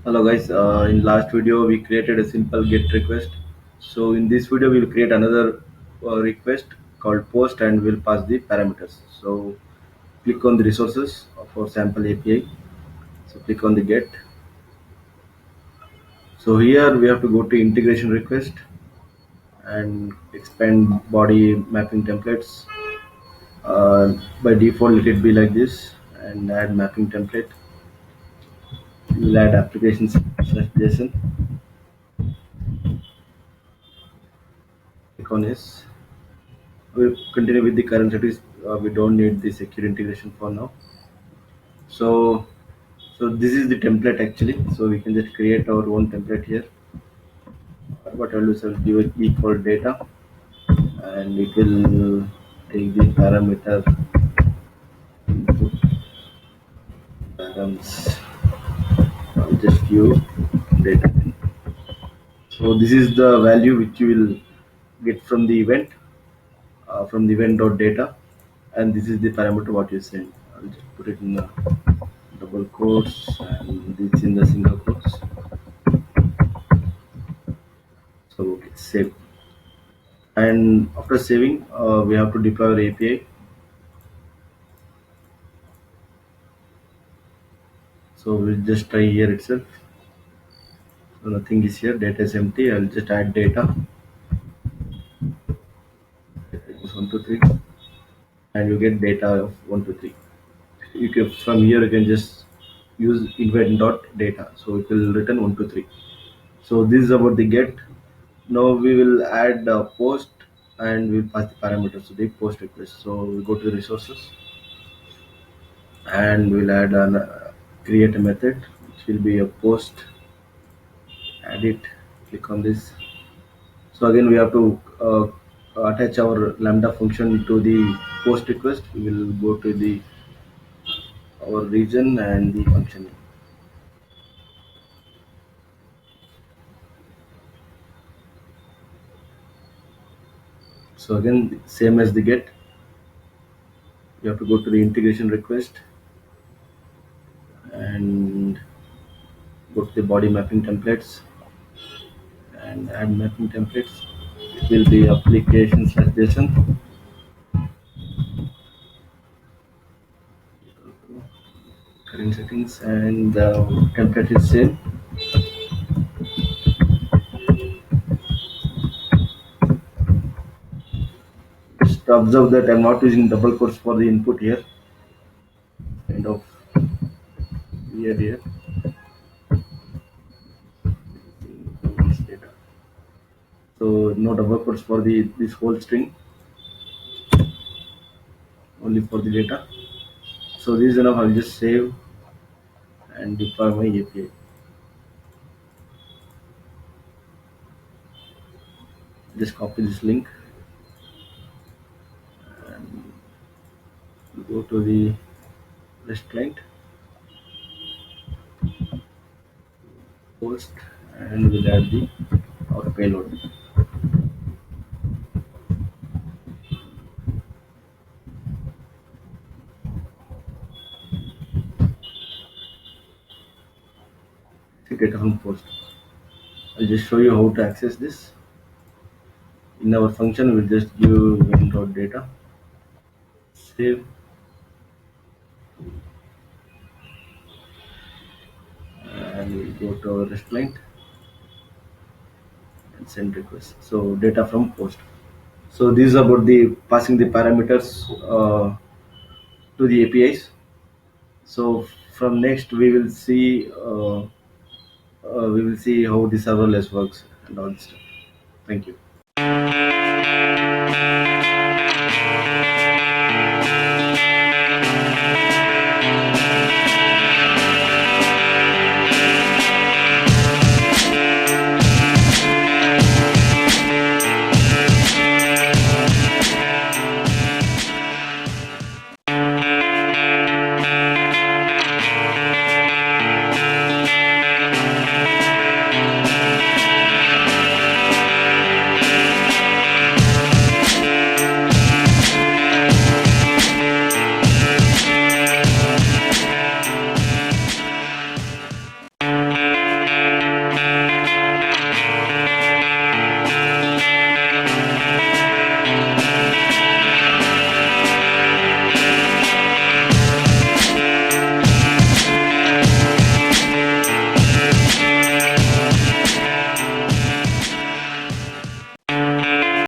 Hello guys, in last video we created a simple get request. So in this video we will create another request called post and we'll pass the parameters. So click on the resources for sample API. So click on the get. So here we have to go to integration request and expand body mapping templates. By default let it be like this and add mapping template. We'll add applications slash JSON. Click on yes. We'll continue with the current settings. We don't need the secure integration for now. So so this is the template actually, so we can just create our own template here. What I'll do is I'll give it equal data and it will take the parameter input params. I'll just give data. So this is the value which you will get from the event, from the event.data, and this is the parameter what you send. I'll just put it in the double quotes and this in the single quotes. So okay, save. And after saving, we have to deploy our API. So we'll just try here itself. So nothing is here, data is empty. I'll just add data. It is 1 to 3 and you get data of 1 to 3. You can, from here you can just use event dot data, so it will return 1 to 3. So this is about the get. Now we will add a post and we'll pass the parameters to the post request. So we go to the resources and we'll add an create a method which will be a post. Add it. Click on this. So again we have to attach our lambda function to the post request. We will go to the our region and the function. So again same as the get, you have to go to the integration request and go to the body mapping templates and add mapping templates. It will be application slash JSON. Current settings and the template is same. Just observe that I'm not using double quotes for the input here. Kind of weird here. This data. So no double quotes for the this whole string, only for the data. So this is enough. I'll just save and deploy my API. Just copy this link and go to the REST client, post, and we'll add the our payload. Data from post. I'll just show you how to access this. In our function, we'll just give event.data, save, and we'll go to our REST client and send request. So data from post. So this is about the passing the parameters to the APIs. So from next we will see how the serverless works and all this stuff. Thank you.